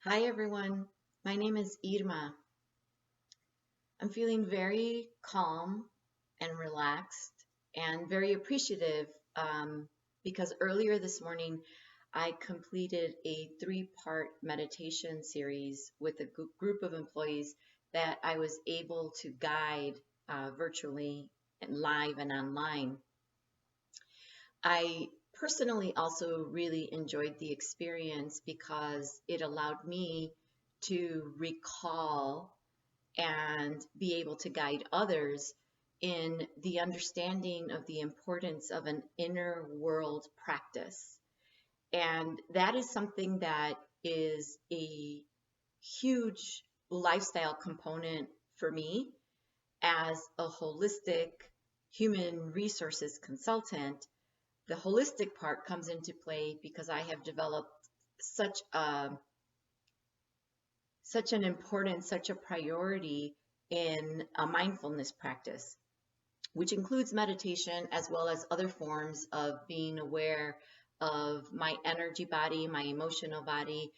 Hi everyone, my name is Irma. I'm feeling very calm and relaxed and very appreciative because earlier this morning I completed a three-part meditation series with a group of employees that I was able to guide virtually and live and online. I personally also really enjoyed the experience because it allowed me to recall and be able to guide others in the understanding of the importance of an inner world practice. And that is something that is a huge lifestyle component for me as a holistic human resources consultant. The holistic part comes into play because I have developed such a such an importance, such a priority in a mindfulness practice, which includes meditation as well as other forms of being aware of my energy body, my emotional body,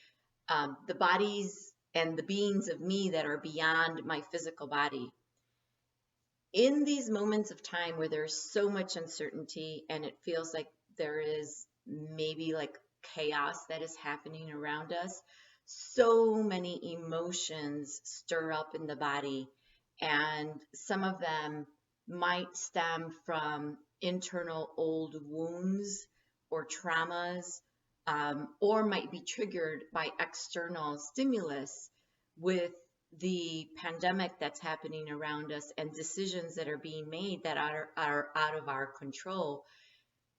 the bodies and the beings of me that are beyond my physical body. In these moments of time where there's so much uncertainty and it feels like there is maybe like chaos that is happening around us, so many emotions stir up in the body, and some of them might stem from internal old wounds or traumas, or might be triggered by external stimulus with the pandemic that's happening around us and decisions that are being made that are out of our control.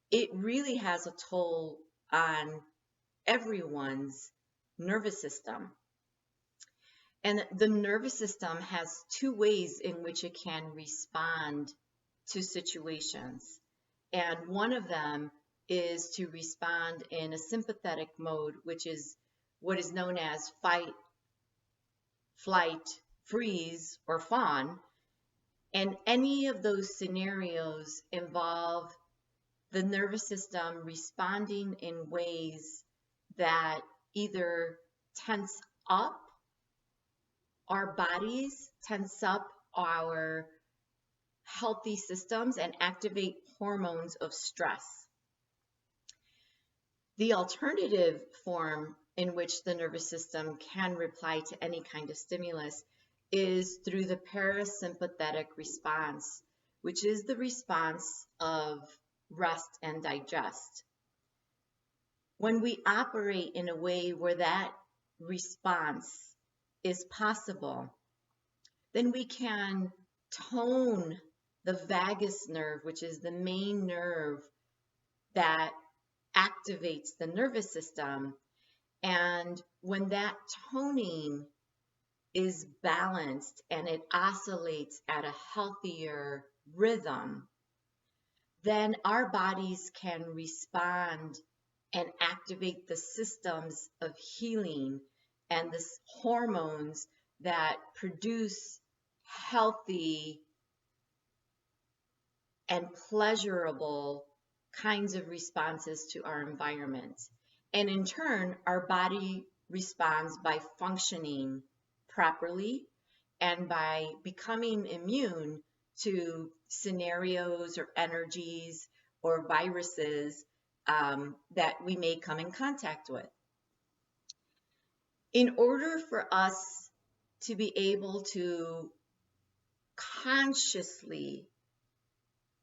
It really has a toll on everyone's nervous system. And the nervous system has two ways in which it can respond to situations. And one of them is to respond in a sympathetic mode, which is what is known as fight, flight, freeze, or fawn. And any of those scenarios involve the nervous system responding in ways that either tense up our bodies, tense up our healthy systems, and activate hormones of stress. The alternative form in which the nervous system can reply to any kind of stimulus is through the parasympathetic response, which is the response of rest and digest. When we operate in a way where that response is possible, then we can tone the vagus nerve, which is the main nerve that activates the nervous system. And when that toning is balanced and it oscillates at a healthier rhythm, then our bodies can respond and activate the systems of healing and the hormones that produce healthy and pleasurable kinds of responses to our environment. And in turn, our body responds by functioning properly and by becoming immune to scenarios or energies or viruses that we may come in contact with. In order for us to be able to consciously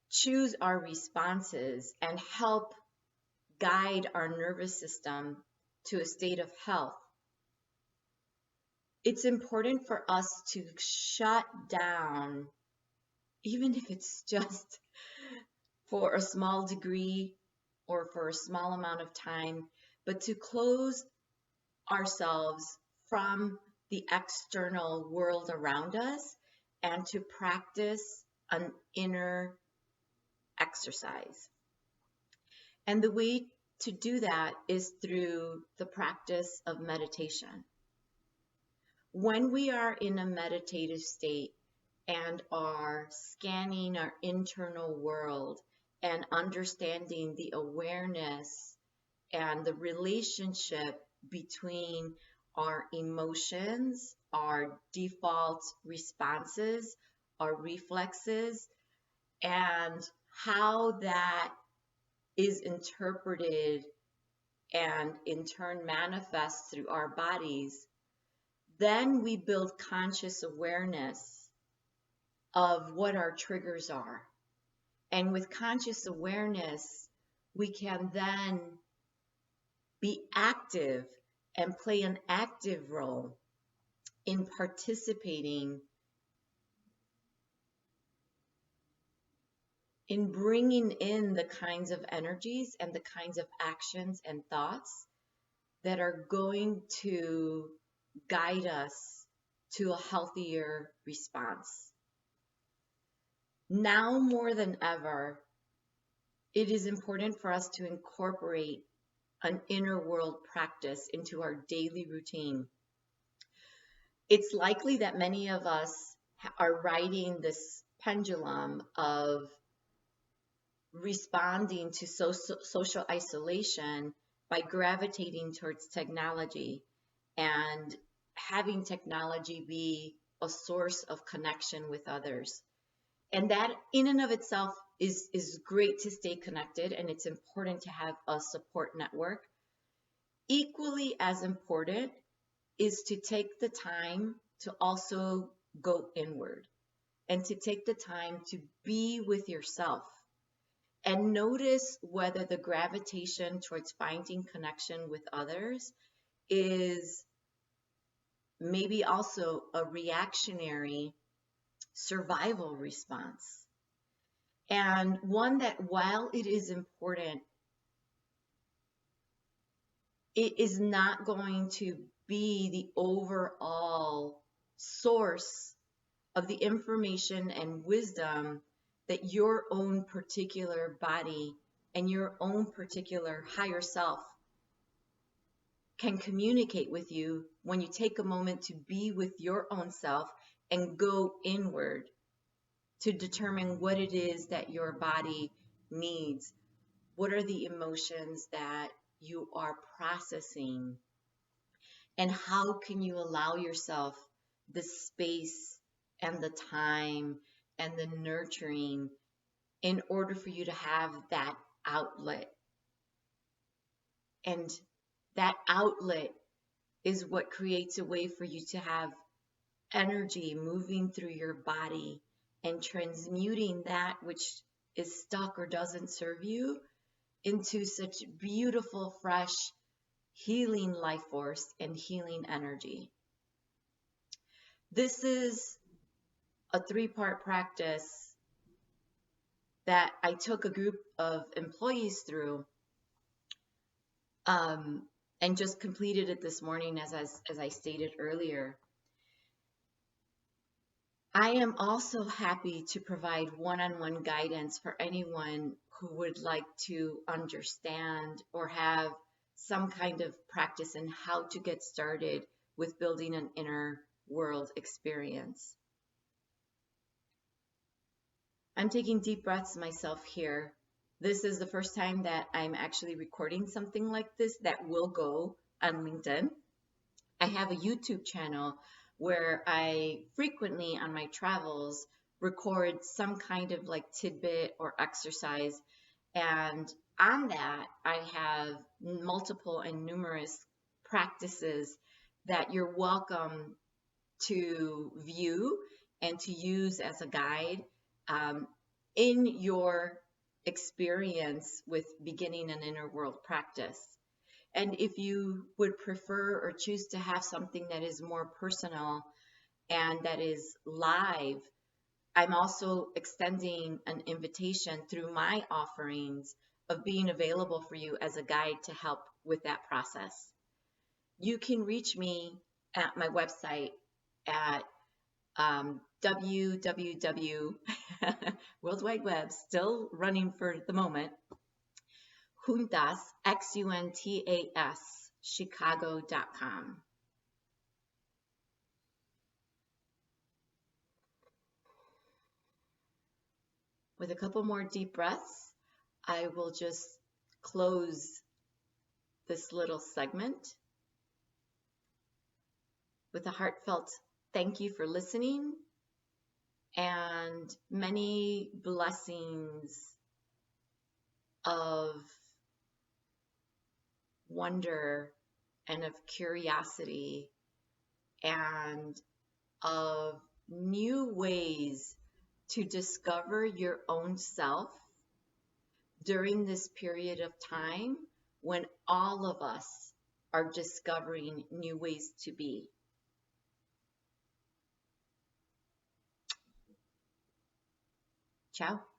choose our responses and help guide our nervous system to a state of health, it's important for us to shut down, even if it's just for a small degree or for a small amount of time, but to close ourselves from the external world around us and to practice an inner exercise. And the way to do that is through the practice of meditation. When we are in a meditative state and are scanning our internal world and understanding the awareness and the relationship between our emotions, our default responses, our reflexes, and how that is interpreted and in turn manifests through our bodies, then we build conscious awareness of what our triggers are. And with conscious awareness, we can then be active and play an active role in participating in bringing in the kinds of energies and the kinds of actions and thoughts that are going to guide us to a healthier response. Now more than ever, it is important for us to incorporate an inner world practice into our daily routine. It's likely that many of us are riding this pendulum of responding to social isolation by gravitating towards technology and having technology be a source of connection with others. And that in and of itself is great to stay connected, and it's important to have a support network. Equally as important is to take the time to also go inward and to take the time to be with yourself and notice whether the gravitation towards finding connection with others is maybe also a reactionary survival response. And one that, while it is important, it is not going to be the overall source of the information and wisdom that your own particular body and your own particular higher self can communicate with you when you take a moment to be with your own self and go inward to determine what it is that your body needs. What are the emotions that you are processing? And how can you allow yourself the space and the time and the nurturing in order for you to have that outlet? And that outlet is what creates a way for you to have energy moving through your body and transmuting that which is stuck or doesn't serve you into such beautiful, fresh, healing life force and healing energy. This is a 3-part practice that I took a group of employees through and just completed it this morning, as I stated earlier. I am also happy to provide one-on-one guidance for anyone who would like to understand or have some kind of practice in how to get started with building an inner world experience. I'm taking deep breaths myself here. This is the first time that I'm actually recording something like this that will go on LinkedIn. I have a YouTube channel where I frequently on my travels record some kind of like tidbit or exercise. And on that, I have multiple and numerous practices that you're welcome to view and to use as a guide in your experience with beginning an inner world practice. And if you would prefer or choose to have something that is more personal and that is live, I'm also extending an invitation through my offerings of being available for you as a guide to help with that process. You can reach me at my website at www, World Wide Web, still running for the moment, Juntas, Xuntas, Chicago.com. With a couple more deep breaths, I will just close this little segment. with a heartfelt thank you for listening and many blessings of wonder and of curiosity and of new ways to discover your own self during this period of time when all of us are discovering new ways to be. Ciao.